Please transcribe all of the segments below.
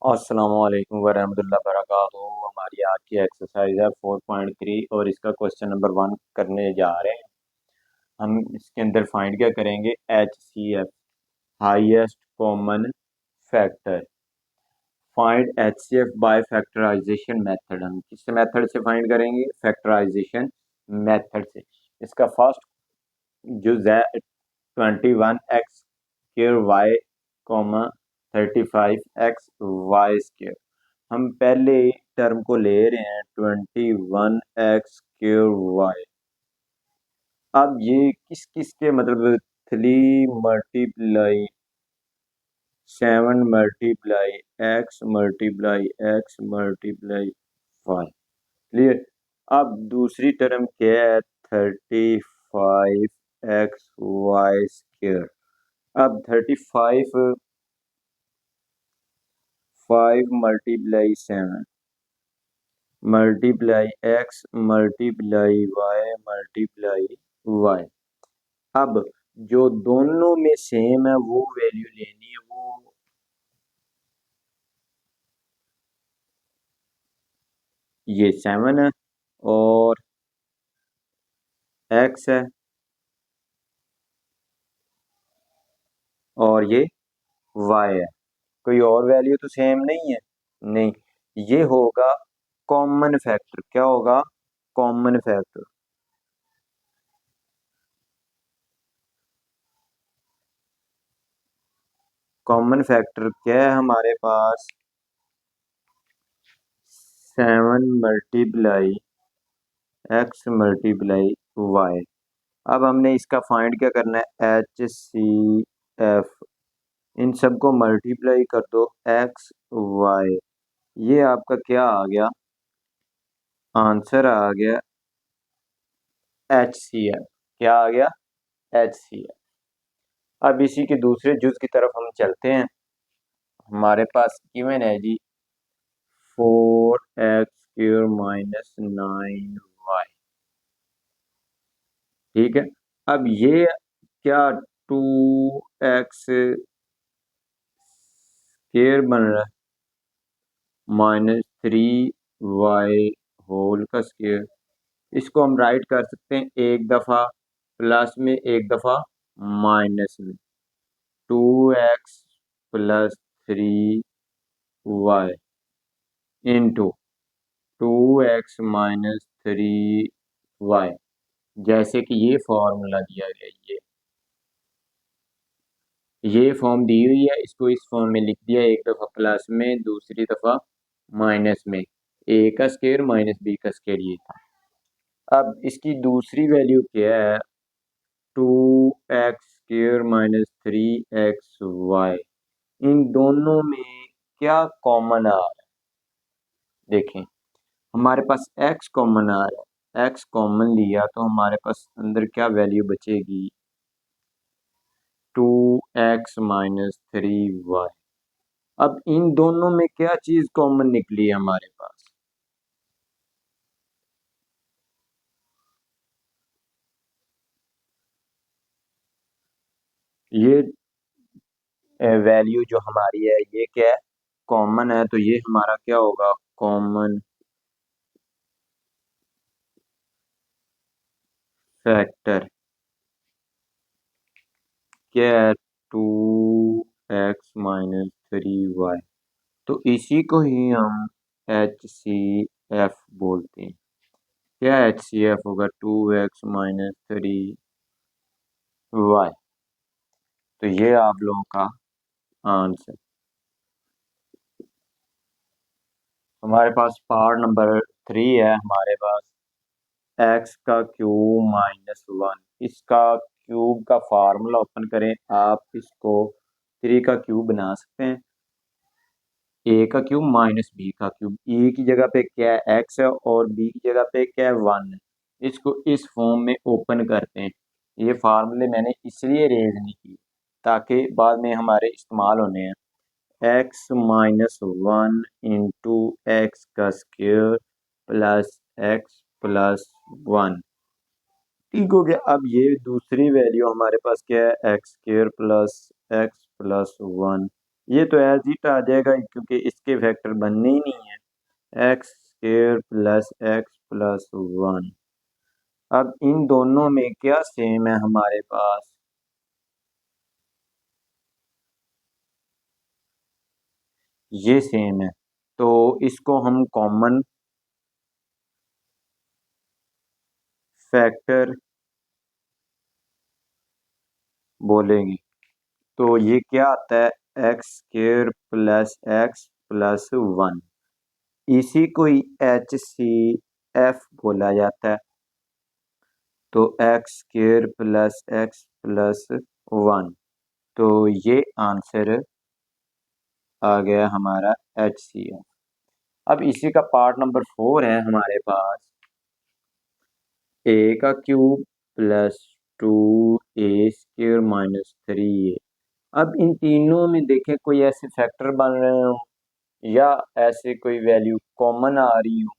अस्सलाम वालेकुम वरहमतुल्लाहि वबरकातुहू। हमारी आज की एक्सरसाइज है 4.3 और इसका क्वेश्चन नंबर 1 करने जा रहे हैं। हम इसके अंदर फाइंड क्या करेंगे, HCF highest common factor. Find HCF by factorisation method. हम किस मेथड से फाइंड करेंगे, फैक्टराइजेशन मेथड से। इसका फर्स्ट जो 21x² कॉमा 35x² हम पहले टर्म को ले रहे हैं 21x²। अब ये किस किस के मतलब 3 × 7 × x × x 5। क्लियर। अब दूसरी टर्म क्या है, 35xy²। अब 35 5 × 7 मल्टीप्लाई x मल्टीप्लाई y। अब जो दोनों में सेम है वो वैल्यू लेनी है, वो ये 7 है और x है और ये y है। कोई और वैल्यू तो सेम नहीं है, नहीं। ये होगा कॉमन फैक्टर। क्या होगा, कॉमन फैक्टर। कॉमन फैक्टर क्या है हमारे पास, 7 मल्टीप्लाई x मल्टीप्लाई y। अब हमने इसका फाइंड क्या करना है, HCF। इन सबको मल्टीप्लाई कर दो x y। ये आपका क्या आ गया, आंसर आ गया HCF। क्या आ गया, HCF। अब इसी के दूसरे जुज की तरफ हम चलते हैं। हमारे पास गिवन है जी 4x² - 9y। ठीक है। अब ये क्या 2x² बन रहा है -3y होल का स्क्वायर। इसको हम राइट कर सकते हैं एक दफा प्लस में एक दफा माइनस में। 2x + 3y into 2x - 3y। जैसे कि ये फॉर्मूला दिया गया, ये फॉर्म दी हुई है, इसको इस फॉर्म में लिख दिया, एक दफा प्लस में दूसरी दफा माइनस में। a का स्क्वायर माइनस b का स्क्वायर ये था। अब इसकी दूसरी वैल्यू क्या है, 2x² - 3xy। इन दोनों में क्या कॉमन आ रहा है, देखें। हमारे पास x कॉमन आ रहा है, x कॉमन लिया तो हमारे पास अंदर क्या वैल्यू बचेगी, 2x - 3y। अब इन दोनों में क्या चीज कॉमन निकली है हमारे पास, ये वैल्यू जो हमारी है ये क्या है, कॉमन है। तो ये हमारा क्या होगा, कॉमन फैक्टर क्या है, 2x - 3y। तो इसी को ही हम HCF बोलते हैं। क्या HCF होगा, 2x - 3y। तो ये आप लोगों का आंसर। हमारे पास पार्ट नंबर 3 है। हमारे पास x³ - 1। इसका क्यूब का फार्मूला ओपन करें, आप इसको 3 का क्यूब बना सकते हैं। a का क्यूब माइनस b का क्यूब। ए की जगह पे क्या है, x है, और b की जगह पे क्या है, 1 है। इसको इस फॉर्म में ओपन करते हैं। ये फार्मूले मैंने इसलिए रेज नहीं की ताकि बाद में हमारे इस्तेमाल होने हैं। x - 1 इंटू एक्स का स्क्वायर प्लस x + 1। ठीक हो गया। अब ये दूसरी वैल्यू हमारे पास क्या है, x² + x + 1। ये तो एज इट आ जाएगा क्योंकि इसके फैक्टर बनने ही नहीं है। X square plus x plus one. अब इन दोनों में क्या सेम है हमारे पास? ये सेम है, तो इसको हम कॉमन फैक्टर बोलेंगे। तो ये क्या आता है? X square plus x plus one. इसी को ही एच सी एफ बोला जाता है। तो x square plus x plus one. तो ये आंसर आ गया हमारा एच सी एफ। अब इसी का पार्ट नंबर 4 है हमारे पास। ए का क्यूब प्लस 2 a² - 3a। अब इन तीनों में देखें कोई ऐसे फैक्टर बन रहे हो या ऐसे कोई वैल्यू कॉमन आ रही हो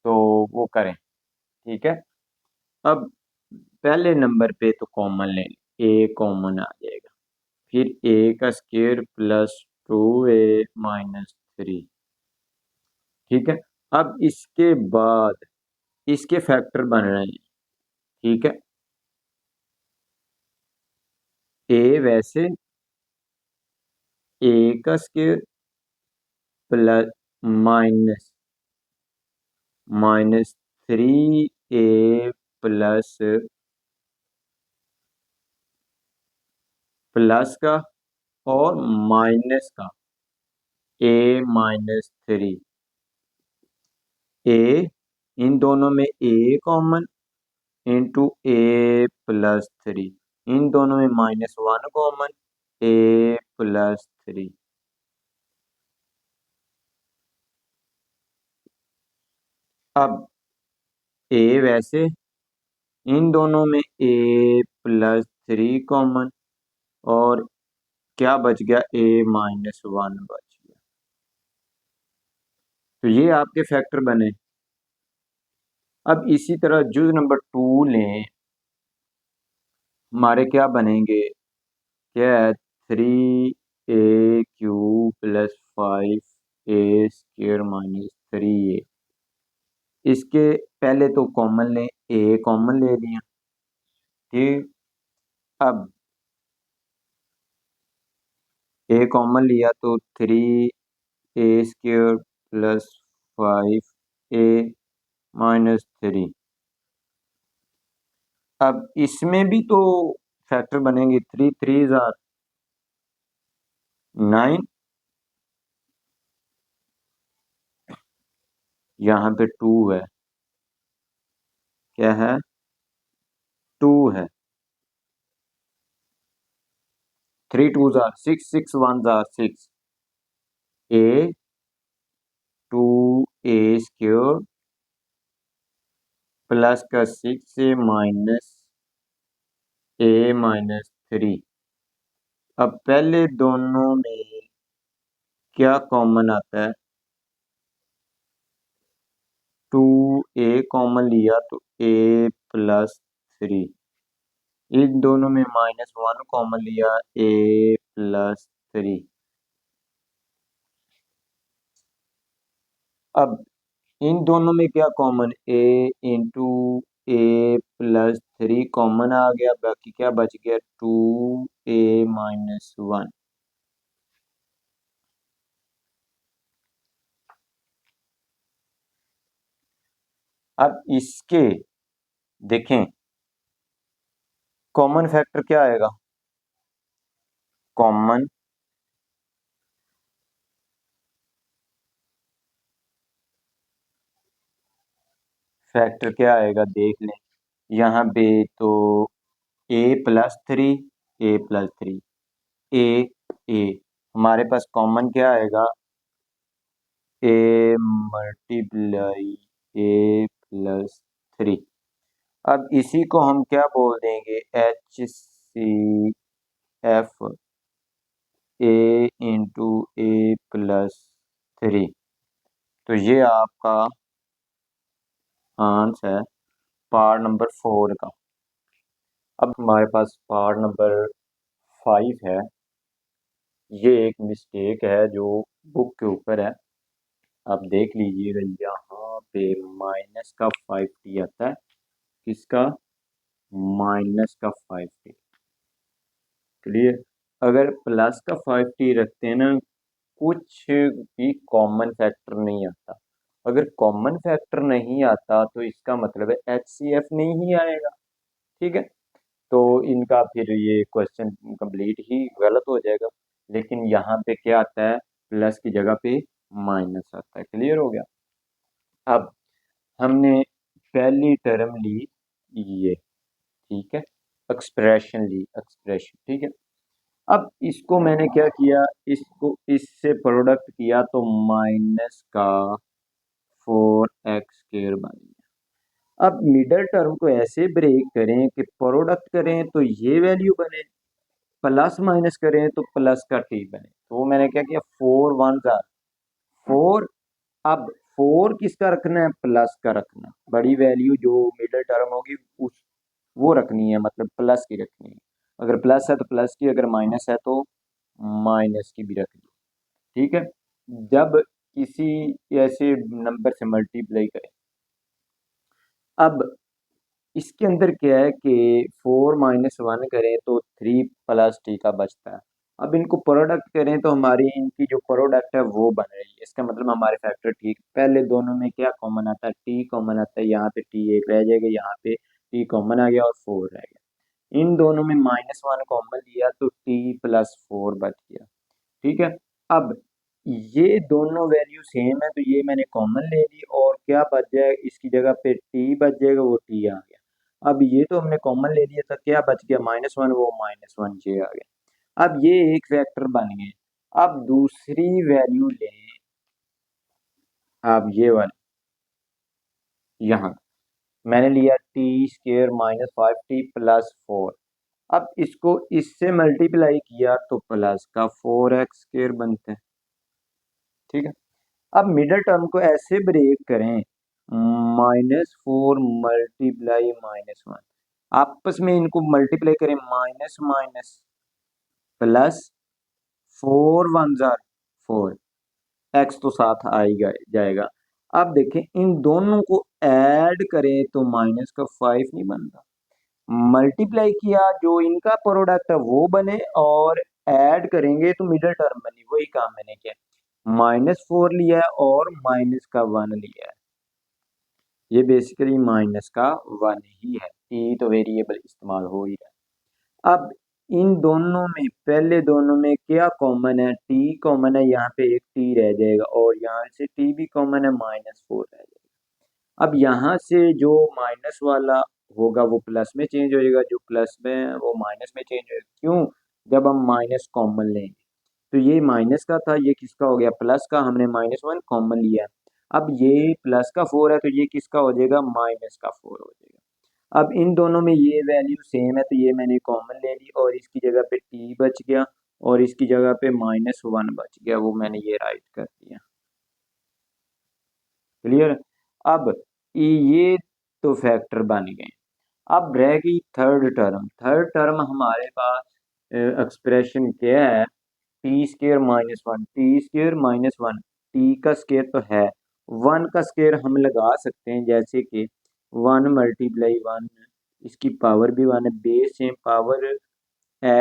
तो वो करें। ठीक है। अब पहले नंबर पे तो कॉमन ले लें, ए कॉमन आ जाएगा। फिर ए का स्क्वायर प्लस 2a - 3। ठीक है। अब इसके बाद इसके फैक्टर बन रहे हैं। ठीक है। ए वैसे ए का square plus minus -3a plus plus का और माइनस का a - 3। ए इन दोनों में ए कॉमन इंटू a + 3। इन दोनों में -1 कॉमन a + 3। अब ए वैसे इन दोनों में a + 3 कॉमन और क्या बच गया? a - 1 बच गया। तो ये आपके फैक्टर बने। अब इसी तरह जुज नंबर 2 लें। हमारे क्या बनेंगे? क्या है? 3a³ + 5a² - 3a। इसके पहले तो कॉमन लें, ए कॉमन ले लिया। ठीक। अब ए कॉमन लिया तो 3a² + 5a - 3। अब इसमें भी तो फैक्टर बनेंगे। 3 3 9। यहाँ पे 2 है। क्या है? 2 है। 3 2 6 6 1 6। a 2a² प्लस का 6 माइनस a - 3। अब पहले दोनों में क्या कॉमन आता है? 2a कॉमन लिया तो a + 3। इन दोनों में -1 कॉमन लिया a + 3। अब इन दोनों में क्या कॉमन? a × a + 3 कॉमन आ गया। बाकी क्या बच गया? 2a - 1। अब इसके देखें कॉमन फैक्टर क्या आएगा? कॉमन फैक्टर क्या आएगा देख लें। यहाँ पे तो a + 3 a + 3 ए ए हमारे पास कॉमन क्या आएगा? a × a + 3। अब इसी को हम क्या बोल देंगे? HCF a × a + 3। तो ये आपका आंसर है पार्ट नंबर 4 का। अब हमारे पास पार्ट नंबर 5 है। ये एक मिस्टेक है जो बुक के ऊपर है, आप देख लीजिएगा। यहाँ पे माइनस का 5t आता है, किसका? माइनस का 5t। क्लियर? अगर प्लस का 5t रखते हैं ना, कुछ भी कॉमन फैक्टर नहीं आता। अगर कॉमन फैक्टर नहीं आता तो इसका मतलब है HCF नहीं ही आएगा। ठीक है, तो इनका फिर ये क्वेश्चन कंप्लीट ही गलत हो जाएगा। लेकिन यहाँ पे क्या आता है? प्लस की जगह पे माइनस आता है। क्लियर हो गया? अब हमने पहली टर्म ली ये, ठीक है, एक्सप्रेशन ली, एक्सप्रेशन, ठीक है। अब इसको मैंने क्या किया, इसको इससे प्रोडक्ट किया तो माइनस का 4x² बन गया। अब मिडल टर्म को ऐसे ब्रेक करें कि प्रोडक्ट करें तो ये वैल्यू बने, प्लस माइनस करें तो प्लस का t बने। तो मैंने क्या किया, 4 1 4। अब 4 किसका रखना है? प्लस का रखना है। बड़ी वैल्यू जो मिडल टर्म होगी उस वो रखनी है, मतलब प्लस की रखनी है। अगर प्लस है तो प्लस की, अगर माइनस है तो माइनस की भी रखनी है। ठीक है, जब किसी ऐसे नंबर से मल्टीप्लाई करें, अब इसके अंदर क्या है कि 4 - 1 करें तो 3 + t का बचता है। अब इनको प्रोडक्ट करें तो हमारी इनकी जो प्रोडक्ट है वो बन रही है। इसका मतलब हमारे फैक्टर ठीक, पहले दोनों में क्या कॉमन आता है? t कॉमन आता है। यहाँ पे t एक रह जाएगा, यहाँ पे t कॉमन आ गया और 4 रह गया। इन दोनों में -1 कॉमन लिया तो t + 4 बच गया। ठीक है, अब ये दोनों वैल्यू सेम है तो ये मैंने कॉमन ले ली, और क्या बच जाए इसकी जगह पे? t बच जाएगा, वो t आ गया। अब ये तो हमने कॉमन ले लिया था, क्या बच गया? -1, वो -1 j आ गया। अब ये एक वेक्टर बन गए। अब दूसरी वैल्यू लें, अब ये वाली, यहाँ मैंने लिया t² -5t + 4। अब इसको इससे मल्टीप्लाई किया तो प्लस का 4x² बनता है। ठीक है, अब मिडल टर्म को ऐसे ब्रेक करें, -4 × -1, आपस में इनको मल्टीप्लाई करें, माइनस माइनस प्लस, 4 1 4, एक्स तो साथ आएगा जाएगा। अब देखें इन दोनों को ऐड करें तो -5 नहीं बनता। मल्टीप्लाई किया, जो इनका प्रोडक्ट है वो बने, और ऐड करेंगे तो मिडल टर्म बनी। वही काम मैंने किया, -4 लिया है और -1 लिया है। ये बेसिकली -1 ही है। t तो वेरिएबल इस्तेमाल हो ही रहा है। अब इन दोनों में, पहले दोनों में क्या कॉमन है? t कॉमन है, यहाँ पे एक t रह जाएगा, और यहाँ से t भी कॉमन है, -4 रह जाएगा। अब यहाँ से जो माइनस वाला होगा वो प्लस में चेंज हो जाएगा, जो प्लस में है वो माइनस में चेंज होगा। क्यों? जब हम माइनस कॉमन लेंगे तो ये माइनस का था, ये किसका हो गया? प्लस का। हमने -1 कॉमन लिया। अब ये प्लस का 4 है तो ये किसका हो जाएगा? -4 हो जाएगा। अब इन दोनों में ये वैल्यू सेम है तो ये मैंने कॉमन ले ली, और इसकी जगह पे t बच गया, और इसकी जगह पे -1 बच गया, वो मैंने ये राइट कर दिया। क्लियर? अब ये तो फैक्टर बन गए। अब रह गई थर्ड टर्म। थर्ड टर्म हमारे पास एक्सप्रेशन क्या है? t² -1, t² -1, t का स्केयर तो है, 1 का स्केयर हम लगा सकते हैं, जैसे कि 1 × 1, इसकी पावर भी 1 है, बेस सेम पावर है।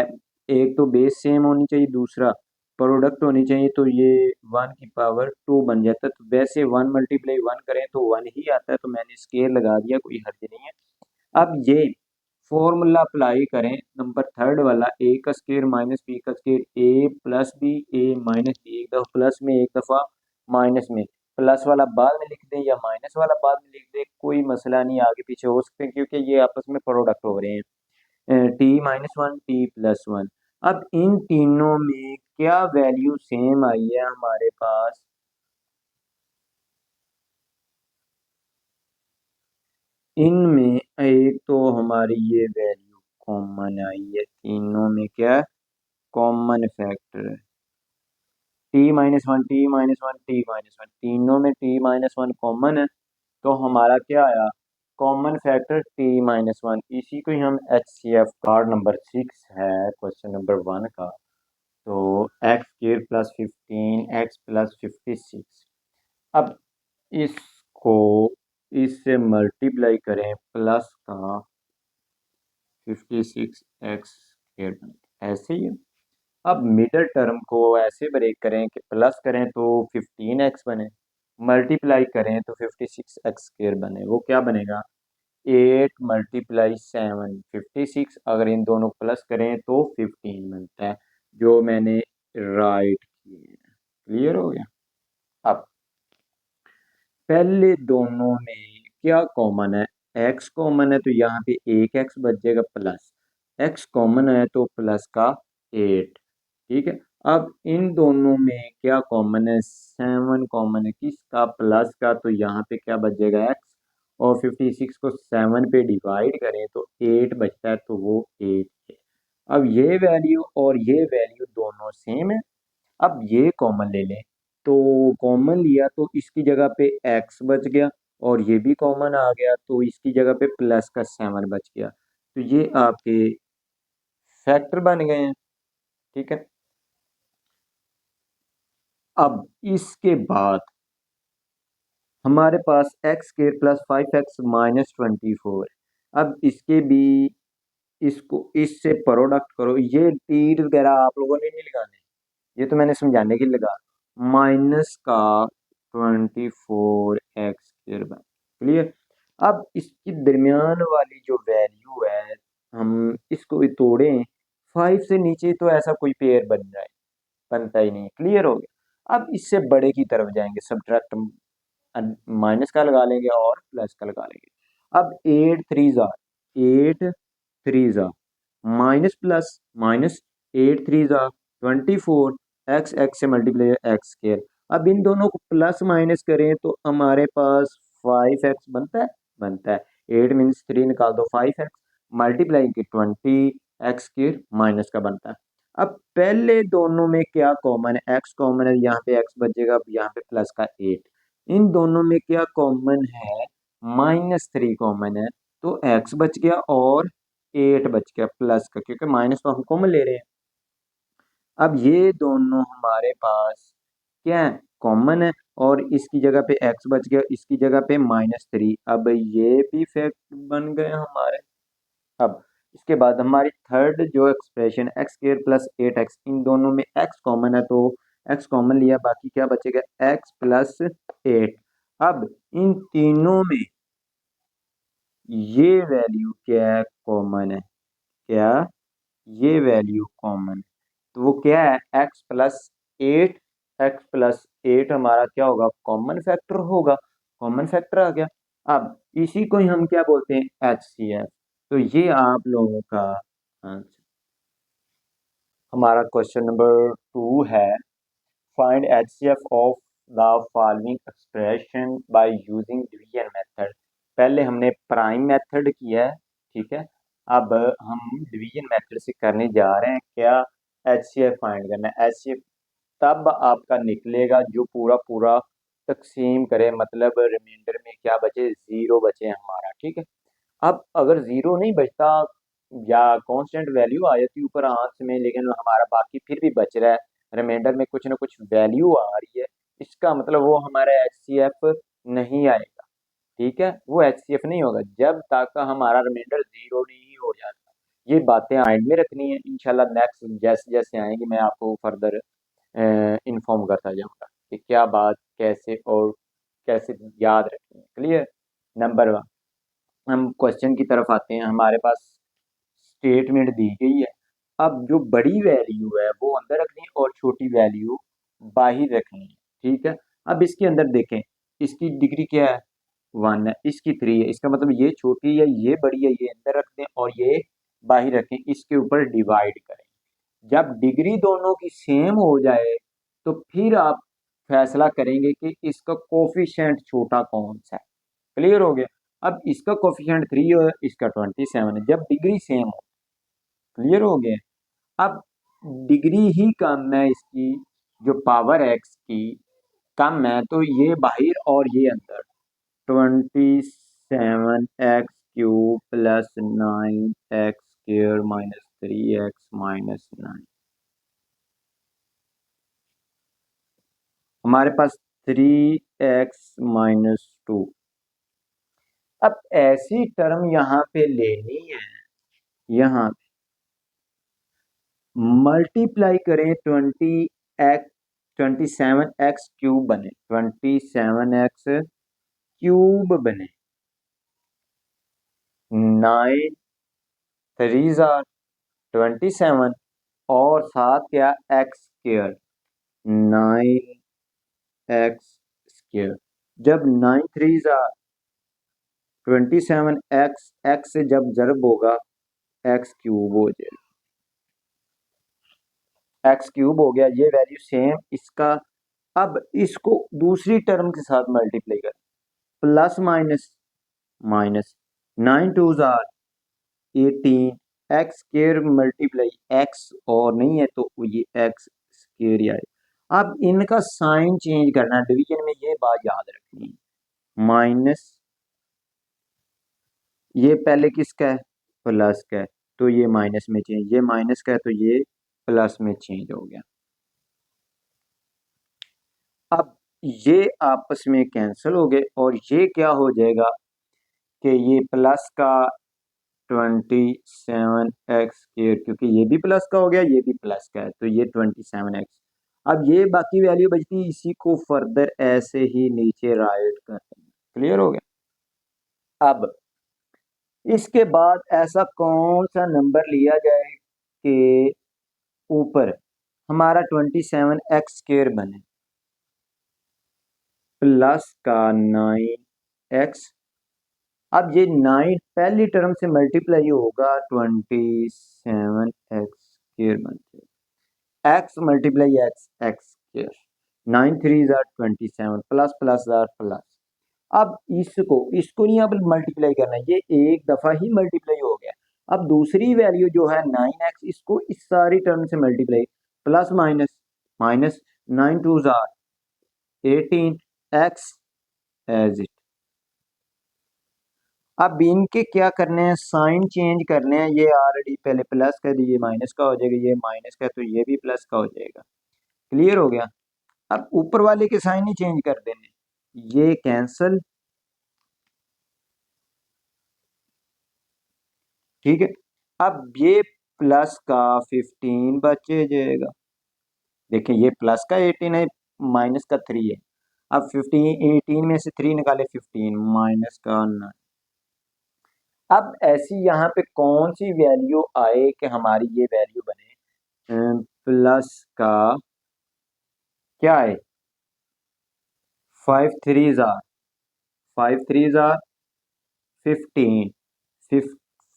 एक तो बेस सेम होनी चाहिए, दूसरा प्रोडक्ट होनी चाहिए, तो ये 1 की पावर 2 बन जाता है। तो वैसे 1 × 1 करें तो 1 ही आता है, तो मैंने स्केयर लगा दिया, कोई हर्ज नहीं है। अब ये फॉर्मूला अप्लाई करें, नंबर थर्ड वाला, a का स्केयर -b का square, a + b, a - b, एक दफा प्लस में एक दफा माइनस में। प्लस वाला बाद में लिख दें या माइनस वाला बाद में लिख दें, कोई मसला नहीं, आगे पीछे हो सकते हैं, क्योंकि ये आपस में प्रोडक्ट हो रहे हैं। t - 1, t + 1। अब इन तीनों में क्या वैल्यू सेम आई है हमारे पास? इनमें एक तो हमारी ये वैल्यू कॉमन आई है, तीनों में क्या कॉमन फैक्टर है? t - 1, t - 1, t - 1, तीनों में t - 1 कॉमन है, तो हमारा क्या आया? Common factor t - 1। इसी को ही हम HCF कार्ड नंबर 6 है, क्वेश्चन नंबर 1 का, तो x square plus 15 x plus 56। अब इसको इससे मल्टीप्लाई करें प्लस का 56 एक्स स्क्र, ऐसे ही है। अब मिडल टर्म को ऐसे ब्रेक करें कि प्लस करें तो 15 एक्स बने, मल्टीप्लाई करें तो 56 एक्स स्क्र बने। वो क्या बनेगा, 8 × 7 56। अगर इन दोनों को प्लस करें तो 15 बनता है, जो मैंने राइट किए। क्लियर हो गया। अब पहले दोनों में क्या कॉमन है, एक्स कॉमन है तो यहाँ पे एक एक्स बच जाएगा, प्लस एक्स कॉमन है तो प्लस का 8। ठीक है। अब इन दोनों में क्या कॉमन है, 7 कॉमन है, किसका, प्लस का, तो यहाँ पे क्या बच जाएगा, एक्स। और 56 को 7 पे डिवाइड करें तो 8 बचता है, तो वो 8 है। अब ये वैल्यू और ये वैल्यू दोनों सेम है। अब ये कॉमन ले लें, तो कॉमन लिया तो इसकी जगह पे एक्स बच गया, और ये भी कॉमन आ गया तो इसकी जगह पे प्लस का 7 बच गया। तो ये आपके फैक्टर बन गए हैं। ठीक है। अब इसके बाद हमारे पास x square plus 5 x minus 24। अब इसके भी, इसको इससे प्रोडक्ट करो, ये तीर वगैरह आप लोगों ने नहीं लगाने, ये तो मैंने समझाने के लिए लगा। माइनस का 24 एक्स स्क्र। क्लियर। अब इसकी दरमियान वाली जो वैल्यू है, हम इसको भी तोड़ें, 5 से नीचे तो ऐसा कोई पेयर बनता ही नहीं। क्लियर हो गया। अब इससे बड़े की तरफ जाएंगे, सब्ट्रैक्ट, माइनस का लगा लेंगे और प्लस का लगा लेंगे। अब 8 3 ज़ा माइनस प्लस माइनस, 8 3 ज़ा 24, एक्स एक्स से मल्टीप्लाई एक्स स्क्र। अब इन दोनों को प्लस माइनस करें तो हमारे पास 5 एक्स बनता है। 8 मीन्स 3 निकाल दो, 5 एक्स मल्टीप्लाई के 20 एक्स स्क्र माइनस का बनता है। अब पहले दोनों में क्या कॉमन है, एक्स कॉमन है, यहाँ पे एक्स बचेगा, अब यहाँ पे प्लस का 8। इन दोनों में क्या कॉमन है, -3 कॉमन है, तो एक्स बच गया और 8 बच गया प्लस का, क्योंकि माइनस तो हम कॉमन ले रहे हैं। अब ये दोनों हमारे पास क्या है, कॉमन है, और इसकी जगह पे एक्स बच गया, इसकी जगह पे -3। अब ये भी फैक्ट बन गए हमारे। अब इसके बाद हमारी थर्ड जो expression x square plus 8 x, इन दोनों में एक्स कॉमन है तो एक्स कॉमन लिया, बाकी क्या बचेगा, एक्स प्लस 8। अब इन तीनों में ये वैल्यू क्या है, कॉमन है। क्या, ये वैल्यू कॉमन है, तो वो क्या है, एक्स प्लस 8। एक्स प्लस 8 हमारा क्या होगा, कॉमन फैक्टर होगा। कॉमन फैक्टर आ गया। अब इसी को ही हम क्या बोलते हैं, एच सी एफ। तो ये आप लोगों का आंसर। हमारा क्वेश्चन नंबर 2 है, find H C F of the following expression by using division method. पहले हमने प्राइम मेथड किया है, ठीक है। अब हम डिवीजन मेथड से करने जा रहे हैं क्या, एच सी एफ फाइंड करना है। एच सी एफ तब आपका निकलेगा जो पूरा पूरा तकसीम करे, मतलब रिमाइंडर में क्या बचे, जीरो बचे हमारा। ठीक है। अब अगर जीरो नहीं बचता या कांस्टेंट वैल्यू आ जाती ऊपर आंसर में, लेकिन हमारा बाकी फिर भी बच रहा है, रिमाइंडर में कुछ ना कुछ वैल्यू आ रही है, इसका मतलब वो हमारा एच सी एफ नहीं आएगा। ठीक है। वो एच सी एफ नहीं होगा जब तक हमारा रिमाइंडर जीरो नहीं हो जाता। ये बातें माइंड में रखनी है, इंशाल्लाह नेक्स्ट जैसे जैसे आएंगे मैं आपको फर्दर इन्फॉर्म करता जाऊंगा कि क्या बात कैसे और कैसे याद रखें। क्लियर। नंबर 1, हम क्वेश्चन की तरफ आते हैं। हमारे पास स्टेटमेंट दी गई है। अब जो बड़ी वैल्यू है वो अंदर रखनी है और छोटी वैल्यू बाहर रखनी है। ठीक है। अब इसके अंदर देखें, इसकी डिग्री क्या है, 1 है, इसकी 3 है, इसका मतलब ये छोटी है ये बड़ी है, ये अंदर रख दें और ये बाहर रखें, इसके ऊपर डिवाइड करें। जब डिग्री दोनों की सेम हो जाए तो फिर आप फैसला करेंगे कि इसका कोफिशिएंट छोटा कौन सा है। क्लियर हो गया। अब इसका कोफिशिएंट 3 है, इसका 27 है, जब डिग्री सेम हो। क्लियर हो गया। अब डिग्री ही कम है इसकी, जो पावर एक्स की कम है, तो ये बाहर और ये अंदर, 27 x cube plus 9 x square minus 3 x minus 9। हमारे पास 3x-2। अब ऐसी टर्म यहाँ पे लेनी है, यहाँ मल्टीप्लाई करें 27x³ बने, 27x³ बने, 9×3 = 27 और साथ क्या x², 9x²। जब 9×3 = 27, x से जब जर्ब होगा x³ हो जाएगा, x³ हो गया। ये वैल्यू सेम इसका। अब इसको दूसरी टर्म के साथ मल्टीप्लाई कर, plus minus minus, 9×2 = 18, x² multiply x और नहीं है तो ये x² ही आए। अब इनका साइन चेंज करना है डिवीजन में, ये बात याद रखनी है। माइनस, ये पहले किसका है, प्लस का है, तो ये माइनस में चेंज, ये माइनस का है तो ये प्लस में चेंज हो गया। अब ये आपस में कैंसिल हो गए और ये क्या हो जाएगा कि ये प्लस का 27x², क्योंकि ये भी प्लस का हो गया, ये भी प्लस का है तो ये 27x। अब ये बाकी वैल्यू बचती, इसी को फर्दर ऐसे ही नीचे राइट कर देंगे। क्लियर हो गया। अब इसके बाद ऐसा कौन सा नंबर लिया जाए कि ऊपर हमारा 27x² बने, प्लस का 9x। अब ये 9 पहली टर्म से मल्टीप्लाई होगा 27x² बनते, x multiply x² 9×3 = 27, plus plus are plus. अब इसको इसको नहीं अब मल्टीप्लाई करना, ये एक दफा ही मल्टीप्लाई हो गया। अब दूसरी वैल्यू जो है 9x, इसको इस सारी टर्म से multiply, plus minus minus, 9×2 = 18, x as it. अब इनके क्या करने हैं, साइन चेंज करने हैं। ये ऑलरेडी पहले प्लस का दिए, माइनस का हो जाएगा, ये माइनस का तो ये भी प्लस का हो जाएगा। क्लियर हो गया। अब ऊपर वाले के साइन ही चेंज कर देने, ये कैंसल, ठीक है। अब ये प्लस का 15 बचे जाएगा। देखिए ये प्लस का 18 है, माइनस का 3 है। अब 15, 18 में से 3 निकाले 15, माइनस का 9। अब ऐसी यहाँ पे कौन सी वैल्यू आए कि हमारी ये वैल्यू बने, प्लस का क्या है, 5×3 =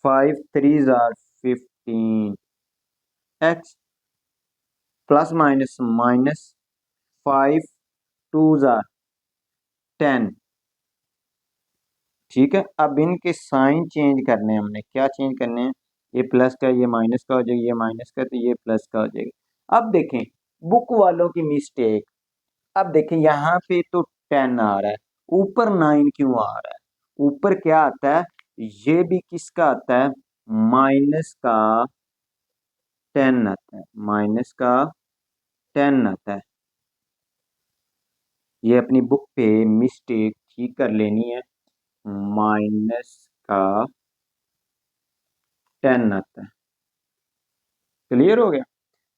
15 x प्लस माइनस माइनस, 5×2 = 10। ठीक है। अब इनके साइन चेंज करने हैं हमने, क्या चेंज करने हैं, ये प्लस का ये माइनस का हो जाएगा, ये माइनस का तो ये प्लस का हो जाएगा। अब देखें बुक वालों की मिस्टेक, अब देखें यहाँ पे तो 10 आ रहा है, ऊपर 9 क्यों आ रहा है, ऊपर क्या आता है, ये भी किसका आता है, माइनस का 10 आता है, माइनस का 10 आता है। ये अपनी बुक पे मिस्टेक ठीक कर लेनी है, माइनस का 10 आता है। क्लियर हो गया।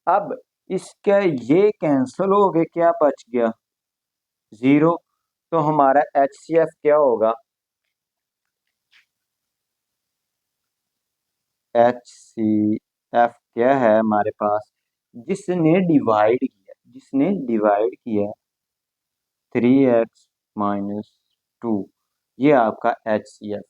अब इसका ये कैंसल हो गए, क्या बच गया, 0। तो हमारा HCF क्या होगा, HCF क्या है हमारे पास, जिसने डिवाइड किया, जिसने डिवाइड किया 3x-2, ये आपका HCF।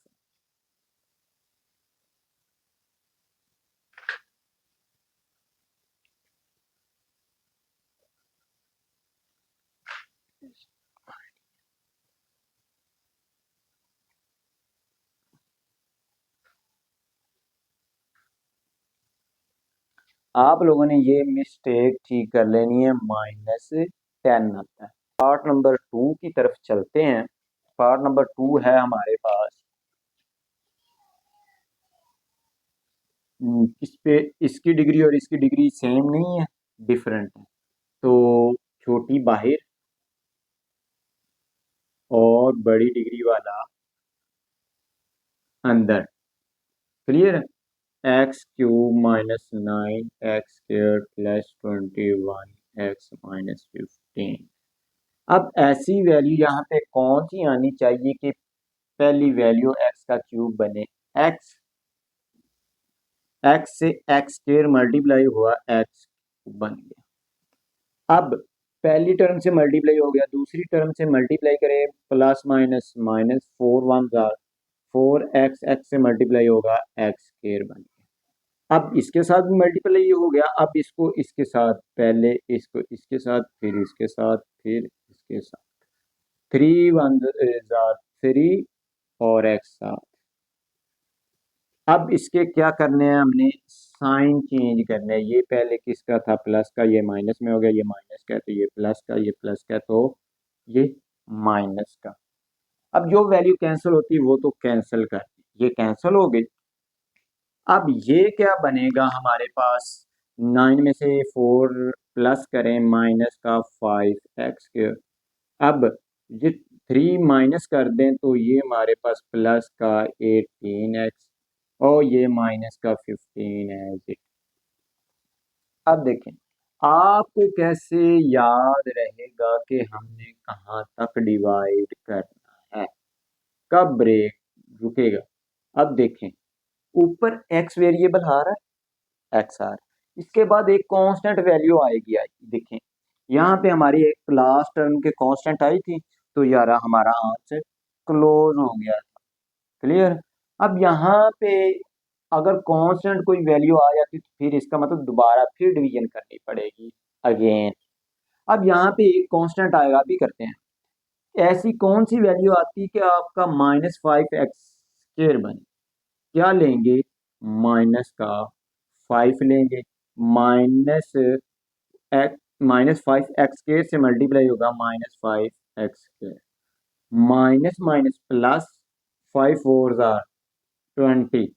आप लोगों ने ये मिस्टेक ठीक कर लेनी है, -10 आता है। पार्ट नंबर 2 की तरफ चलते हैं। पार्ट नंबर 2 है हमारे पास, इस पे इसकी डिग्री और इसकी डिग्री सेम नहीं है, डिफरेंट है। तो छोटी बाहर और बड़ी डिग्री वाला अंदर। क्लियर है। X cube minus 9 x² plus 21 x-15। अब ऐसी वैल्यू यहाँ पे कौन सी आनी चाहिए कि पहली वैल्यू एक्स का क्यूब बने। एक्स एक्स से x² मल्टीप्लाई हुआ एक्स बन गया। अब पहली टर्म से मल्टीप्लाई हो गया, दूसरी टर्म से मल्टीप्लाई करें, प्लस माइनस माइनस, 4 एक्स से मल्टीप्लाई होगा x² बन गया। अब इसके साथ भी मल्टीप्लाई हो गया, अब इसको इसके साथ, पहले इसको इसके साथ, फिर इसके साथ, फिर इसके साथ, 3 और एक्स साथ। अब इसके क्या करने हैं, हमने साइन चेंज करना है। ये पहले किसका था, प्लस का, ये माइनस में हो गया, ये माइनस का है तो ये प्लस का, ये प्लस का है तो ये माइनस का। अब जो वैल्यू कैंसिल होती है वो तो कैंसिल कर, ये कैंसिल हो गई। अब ये क्या बनेगा हमारे पास, 9 में से 4 प्लस करें माइनस का 5 x²। अब ये 3 माइनस कर दें तो ये हमारे पास प्लस का 18 x और ये माइनस का 15 है। अब देखें आपको कैसे याद रहेगा कि हमने कहाँ तक डिवाइड करना है, कब ब्रेक रुकेगा। अब देखें ऊपर x वेरिएबल आ रहा है, x आ रहा है, इसके बाद एक कांस्टेंट वैल्यू आएगी देखें यहाँ पे हमारी एक लास्ट टर्म के कांस्टेंट आई थी, तो यार हमारा आंसर क्लोज हो गया था। क्लियर। अब यहाँ पे अगर कांस्टेंट कोई वैल्यू आ जाती तो फिर इसका मतलब दोबारा फिर डिवीजन करनी पड़ेगी अगेन। अब यहाँ पे एक कांस्टेंट आएगा, अभी करते हैं। ऐसी कौन सी वैल्यू आती है कि आपका -5 x² बने, क्या लेंगे, माइनस का 5 लेंगे, -5 x² से मल्टीप्लाई होगा -5 x², minus minus plus, 5 4 jar 20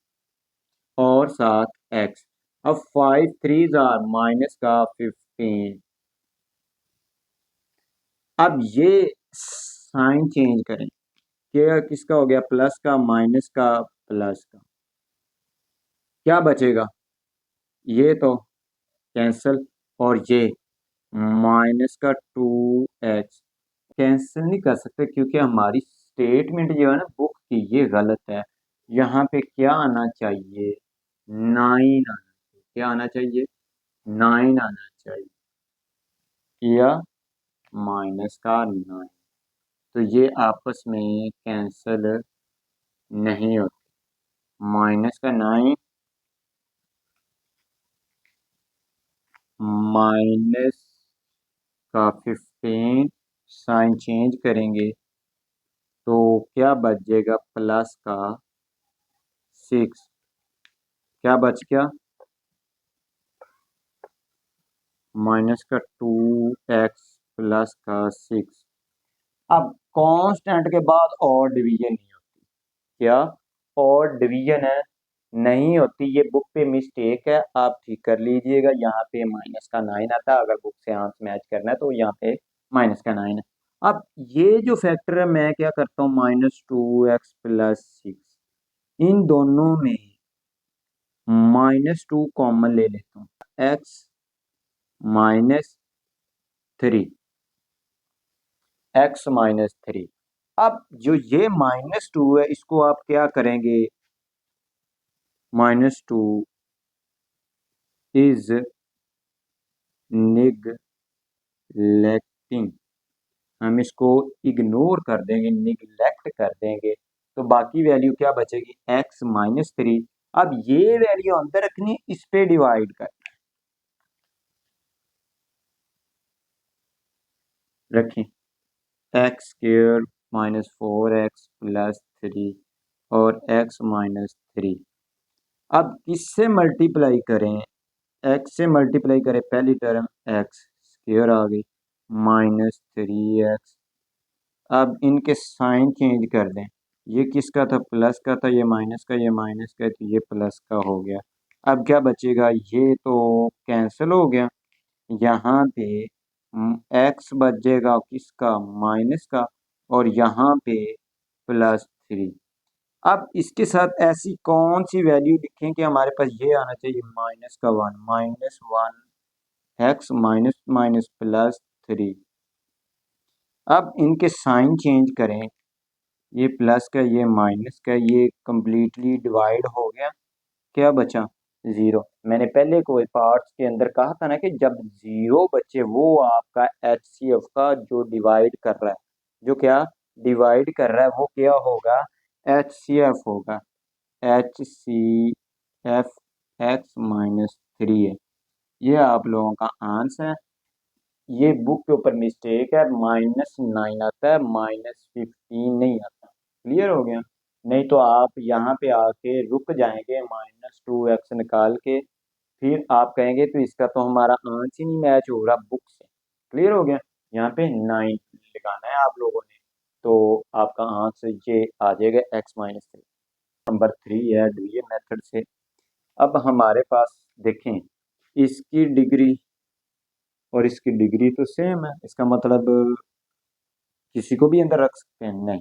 और साथ x। अब 5 3 जार माइनस का 15। अब ये साइन चेंज करें, क्या किसका हो गया, प्लस का, माइनस का, प्लस का, क्या बचेगा, ये तो कैंसिल, और ये माइनस का 2x कैंसिल नहीं कर सकते क्योंकि हमारी स्टेटमेंट जो है ना बुक की ये गलत है। यहाँ पे क्या आना चाहिए, 9 आना चाहिए। क्या आना चाहिए, 9 आना चाहिए, या माइनस का 9। तो ये आपस में कैंसिल नहीं होते, माइनस का 9 माइनस का 15, साइन चेंज करेंगे तो क्या बच जाएगा, प्लस का 6, क्या बच गया, माइनस का 2x प्लस का 6। अब कांस्टेंट के बाद और डिवीजन नहीं होती, क्या और डिवीजन है नहीं होती, ये बुक पे मिस्टेक है, आप ठीक कर लीजिएगा। यहाँ पे माइनस का 9 आता है, अगर बुक से आंसर मैच करना है तो यहाँ पे माइनस का 9 है। अब ये जो फैक्टर है मैं क्या करता हूँ, -2x प्लस 6, इन दोनों में -2 कॉमन ले लेता हूँ, x-3, x-3। अब जो ये -2 है इसको आप क्या करेंगे, -2 इज निगलेक्टिंग, हम इसको इग्नोर कर देंगे, निगलेक्ट कर देंगे, तो बाकी वैल्यू क्या बचेगी, x-3। अब ये वैल्यू अंदर रखनी, इस पे डिवाइड कर रखें, x² -4x प्लस 3 और x-3। अब किससे मल्टीप्लाई करें, x से मल्टीप्लाई करें, पहली टर्म x² आ गई, -3x। अब इनके साइन चेंज कर दें, ये किसका था, प्लस का था, ये माइनस का, ये माइनस का है तो ये प्लस का हो गया। अब क्या बचेगा, ये तो कैंसिल हो गया, यहाँ पे x बचेगा किसका, माइनस का, और यहाँ पे +3। अब इसके साथ ऐसी कौन सी वैल्यू लिखें कि हमारे पास ये आना चाहिए -1, -1 x माइनस माइनस +3। अब इनके साइन चेंज करें, ये प्लस का ये माइनस का, ये कम्प्लीटली डिवाइड हो गया, क्या बचा 0। मैंने पहले कोई पार्ट्स के अंदर कहा था ना कि जब 0 बचे वो आपका HCF का जो डिवाइड कर रहा है, जो क्या डिवाइड कर रहा है वो क्या होगा, HCF होगा। HCF x-3 है, ये आप लोगों का आंसर है। ये बुक के ऊपर मिस्टेक है, -9 आता है, -15 नहीं आता। क्लियर हो गया। नहीं तो आप यहाँ पे आके रुक जाएंगे -2x निकाल के, फिर आप कहेंगे तो इसका तो हमारा आंसर ही नहीं मैच हो रहा बुक से। क्लियर हो गया। यहाँ पे 9 लगाना है आप लोगों ने, तो आपका आंसर ये आ जाएगा x-3। नंबर 3 है डुए मेथड से। अब हमारे पास देखें, इसकी डिग्री और इसकी डिग्री तो सेम है, इसका मतलब किसी को भी अंदर रख सकते हैं, नहीं।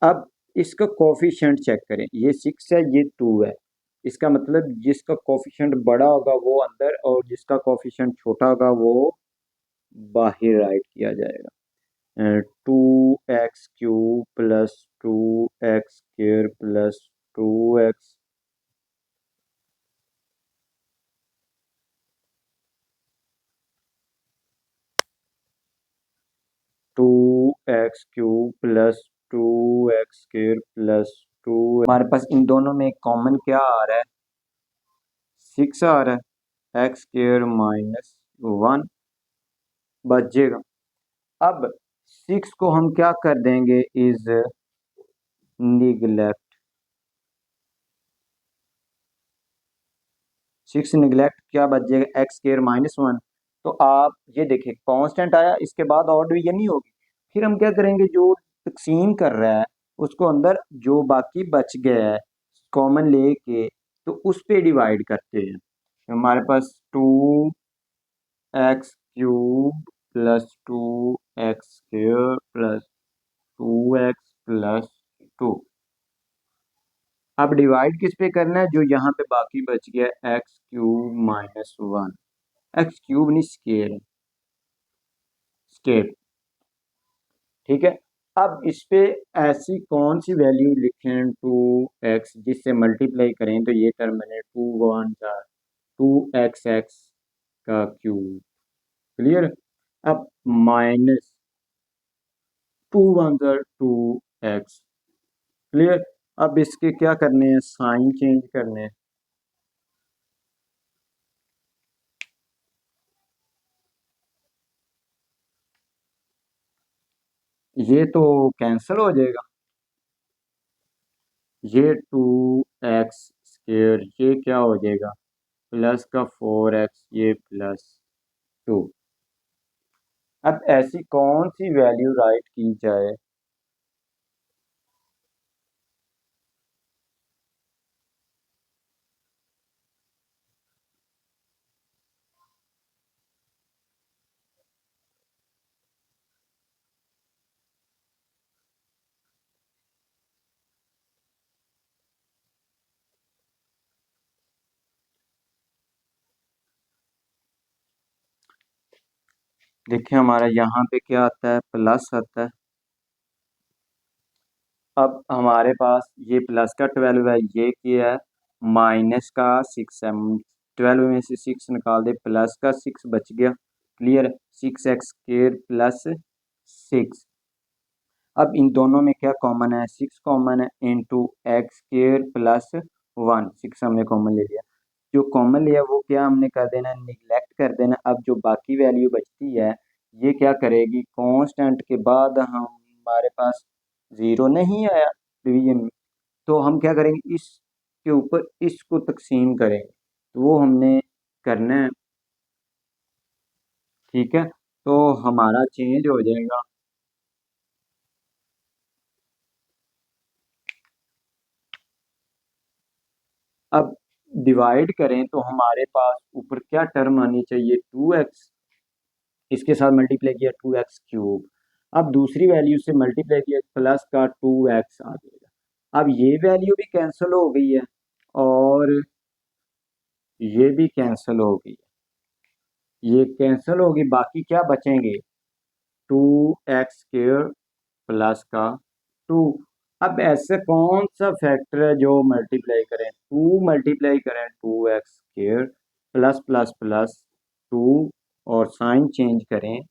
अब इसका कोफिशिएंट चेक करें, ये 6 है, ये 2 है। इसका मतलब जिसका कोफिशिएंट बड़ा होगा वो अंदर, और जिसका कोफिशिएंट छोटा होगा वो बाहर राइट किया जाएगा। 2x³ plus 2x² plus 2x 2x³ plus 2x² plus 2। हमारे पास इन दोनों में कॉमन क्या आ रहा है, 6 आ रहा है, x² -1 बचेगा। अब 6 को हम क्या कर देंगे, इज निगलेक्ट। 6 निगलेक्ट क्या बच जाएगा, x² -1। तो आप ये देखिए कांस्टेंट आया, इसके बाद और डिवीजन नहीं होगी। फिर हम क्या करेंगे, जो तकसीम कर रहा है उसको अंदर जो बाकी बच गया है कॉमन लेके, तो उस पे डिवाइड करते हैं। तो हमारे पास 2x³ plus 2x² plus 2x+2। अब डिवाइड किस पे करना है, जो यहाँ पे बाकी बच गया x³ -1। x³ नहीं, स्केयर, स्केयर। ठीक है। अब इस पे ऐसी कौन सी वैल्यू लिखें 2x जिससे मल्टीप्लाई करें तो ये टर्म बने 2×2xx का क्यूब। क्लियर। अब -2×2x। क्लियर। अब इसके क्या करने हैं, साइन चेंज करने हैं। ये तो कैंसिल हो जाएगा, ये 2x² ये क्या हो जाएगा, प्लस का 4x, ये +2। अब ऐसी कौन सी वैल्यू राइट की जाए, देखिए हमारा यहाँ पे क्या आता है, प्लस आता है। अब हमारे पास ये प्लस का 12 है, ये क्या है, माइनस का 6 है। 12 में से 6 निकाल दे, प्लस का 6 बच गया। क्लियर। 6x² plus 6। अब इन दोनों में क्या कॉमन है, 6 कॉमन है, इंटू x² प्लस 1। 6 हमने कॉमन ले लिया, जो कॉमन लिया वो क्या हमने कर देना, निगलेक्ट कर देना। अब जो बाकी वैल्यू बचती है ये क्या करेगी, कांस्टेंट के बाद हमारे पास 0 नहीं आया डिवीजन में, तो हम क्या करेंगे, इसके ऊपर इसको तकसीम करेंगे, तो वो हमने करना है। ठीक है, तो हमारा चेंज हो जाएगा। अब डिवाइड करें तो हमारे पास ऊपर क्या टर्म आनी चाहिए, 2x, इसके साथ मल्टीप्लाई किया 2x³। अब दूसरी वैल्यू से मल्टीप्लाई किया, प्लस का 2x आ जाएगा। अब ये वैल्यू भी कैंसिल हो गई है और ये भी कैंसिल हो गई है, ये कैंसिल होगी, बाकी क्या बचेंगे, 2x² प्लस का 2। अब ऐसे कौन सा फैक्टर है जो मल्टीप्लाई करें, 2 मल्टीप्लाई करें 2x² प्लस प्लस प्लस 2 और साइन चेंज करें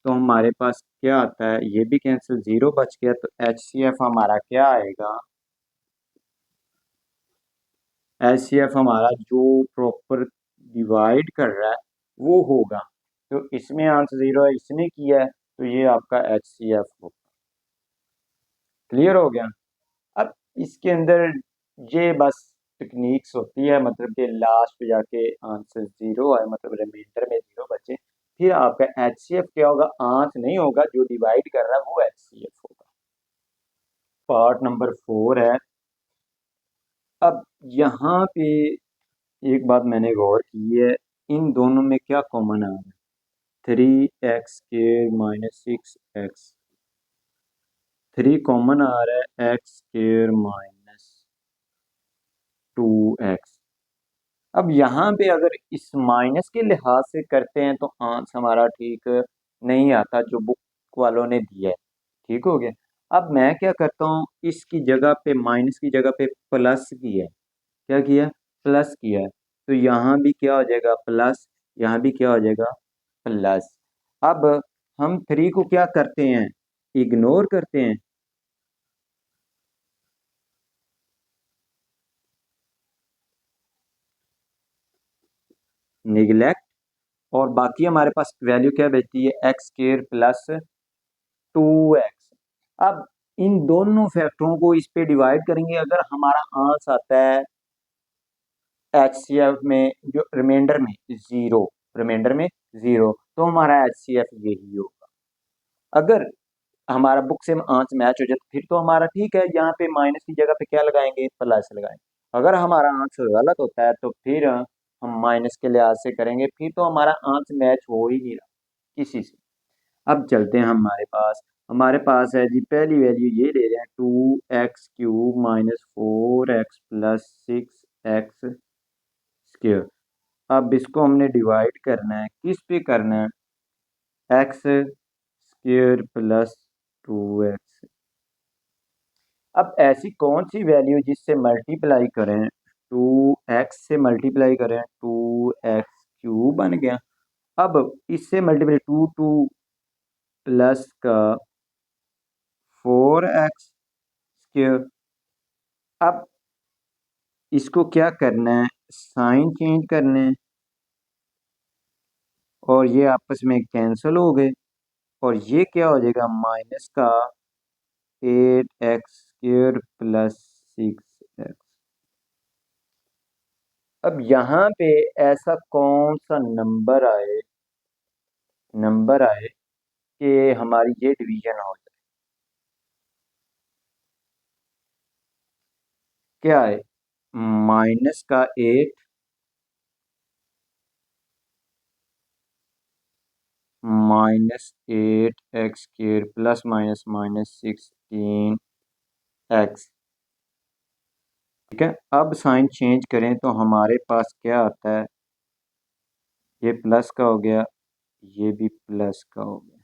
तो हमारे पास क्या आता है, ये भी कैंसिल, 0 बच गया, तो HCF हमारा क्या आएगा, HCF हमारा जो प्रॉपर डिवाइड कर रहा है वो होगा। तो इसमें आंसर 0 है, इसने किया है, तो ये आपका HCF होगा। क्लियर हो गया। अब इसके अंदर ये बस टेक्निक्स होती है, मतलब कि लास्ट पे जाके आंसर 0 आए, मतलब रिमाइंडर में 0 बचे, फिर आपका HCF क्या होगा, आंसर नहीं होगा, जो डिवाइड कर रहा है वो HCF होगा। पार्ट नंबर 4 है। अब यहाँ पे एक बात मैंने गौर की है, इन दोनों में क्या कॉमन आ रहा है, 3x² माइनस 6x, 3 कॉमन आ रहा है, x² माइनस 2x। अब यहाँ पे अगर इस माइनस के लिहाज से करते हैं तो आंसर हमारा ठीक नहीं आता जो बुक वालों ने दिया है। ठीक हो गया। अब मैं क्या करता हूँ, इसकी जगह पे, माइनस की जगह पे प्लस किया है, क्या किया, प्लस किया है, तो यहाँ भी क्या हो जाएगा, प्लस, यहाँ भी क्या हो जाएगा, प्लस। अब हम 3 को क्या करते हैं, इग्नोर करते हैं, निगलेक्ट, और बाकी हमारे पास वैल्यू क्या बचती है, x² प्लस 2x। अब इन दोनों फैक्टरों को इस पे डिवाइड करेंगे, अगर हमारा आंसर आता है HCF में जो रिमाइंडर में 0, रिमाइंडर में 0, तो हमारा HCF यही होगा। अगर हमारा बुक से आंसर मैच हो जाए तो फिर तो हमारा ठीक है, यहाँ पे माइनस की जगह पे क्या लगाएंगे, प्लस लगाएंगे। अगर हमारा आंसर गलत होता है तो फिर हम माइनस के लिहाज से करेंगे, फिर तो हमारा आंसर मैच हो ही नहीं रहा किसी से। अब चलते हैं हमारे पास है जी, पहली वैल्यू ये ले रहे हैं, 2x³ minus 4x plus 6x²। अब इसको हमने डिवाइड करना है, किस पे करना है, x² प्लस 2x। अब ऐसी कौन सी वैल्यू जिससे मल्टीप्लाई करें, 2x से मल्टीप्लाई करें 2x³ बन गया। अब इससे मल्टीप्लाई 2 प्लस का 4x²। अब इसको क्या करना है, साइन चेंज करना है, और ये आपस में कैंसिल हो गए, और ये क्या हो जाएगा, माइनस का 8x² प्लस 6x। अब यहाँ पे ऐसा कौन सा नंबर आए कि हमारी ये डिवीजन हो जाए, क्या है, माइनस का 8 minus 8x² plus minus minus 16x। ठीक है। अब साइन चेंज करें तो हमारे पास क्या आता है, ये प्लस का हो गया, ये भी प्लस का हो गया,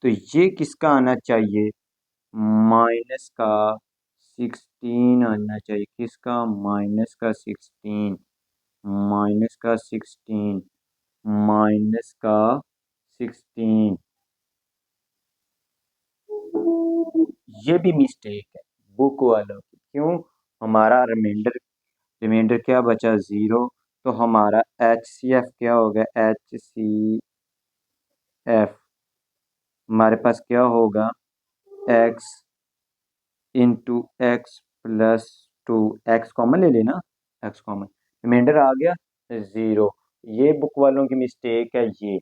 तो ये किसका आना चाहिए, माइनस का 16 आना चाहिए, किसका, माइनस का 16, माइनस का 16, माइनस का 16। ये भी मिस्टेक है बुक वालों की, क्यों, हमारा रिमाइंडर रिमाइंडर क्या बचा, 0, तो हमारा HCF क्या हो गया, HCF हमारे पास क्या होगा, x into x plus 2, x common ले लेना, एक्स कॉमन, रिमाइंडर आ गया 0। ये बुक वालों की मिस्टेक है, ये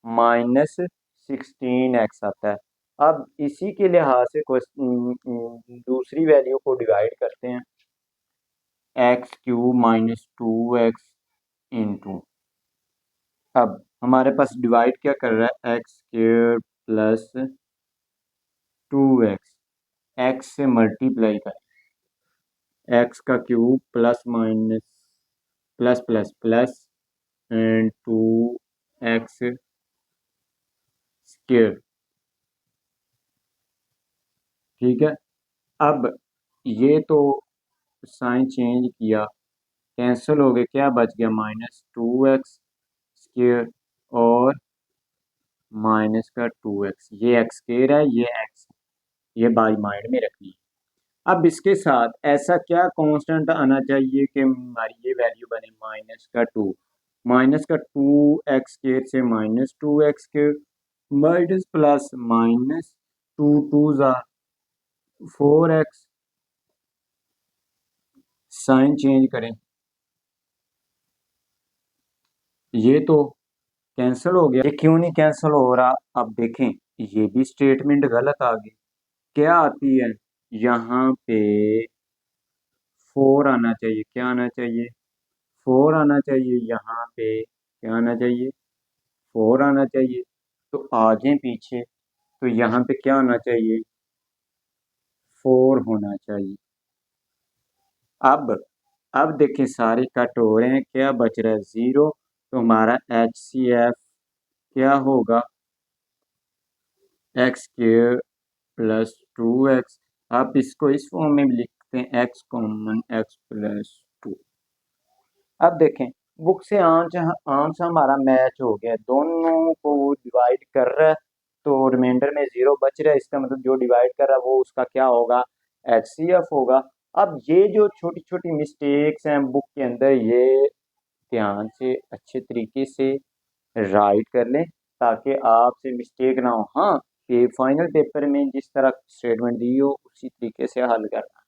-16x आता है। अब इसी के लिहाज से दूसरी वैल्यू को डिवाइड करते हैं, x³ माइनस 2x इंटू, अब हमारे पास डिवाइड क्या कर रहा है, x² प्लस 2x, एक्स से मल्टीप्लाई करें, एक्स का cube plus minus plus plus plus and 2x square. ठीक है, अब ये तो साइन चेंज किया, कैंसिल हो गए, क्या बच गया, -2x स्क्वायर और माइनस का 2x, ये एक्स स्क्वायर है, ये एक्स, ये बाई माइंड में रखनी है। अब इसके साथ ऐसा क्या कांस्टेंट आना चाहिए कि हमारी ये वैल्यू बने -2, -2x स्क्वायर से -2x square minus plus minus 2 4x, sign change करें, ये तो कैंसिल हो गया, ये क्यों नहीं कैंसिल हो रहा, अब देखें, ये भी स्टेटमेंट गलत आ गई, क्या आती है यहाँ पे, 4 आना चाहिए, क्या आना चाहिए, 4 आना चाहिए, यहाँ पे क्या आना चाहिए, 4 आना चाहिए, तो आगे पीछे, तो यहाँ पे क्या आना चाहिए, 4 होना चाहिए। अब देखें सारे कट हो रहे हैं, क्या बच रहा है, 0, तो हमारा HCF क्या होगा, एक्स स्क्वायर प्लस 2x। आप इसको इस फॉर्म में भी लिखते हैं, x कॉमन x प्लस 2। अब देखें, बुक से आंस आंस हमारा मैच हो गया, दोनों को डिवाइड कर रहा है, तो रिमाइंडर में 0 बच रहा है, इसका मतलब जो डिवाइड कर रहा है वो उसका क्या होगा, HCF होगा। अब ये जो छोटी छोटी मिस्टेक्स हैं बुक के अंदर, ये ध्यान से अच्छे तरीके से राइट कर लें ताकि आपसे मिस्टेक ना हो। हाँ, ये फाइनल पेपर में जिस तरह स्टेटमेंट दी हो उसी तरीके से हल करना।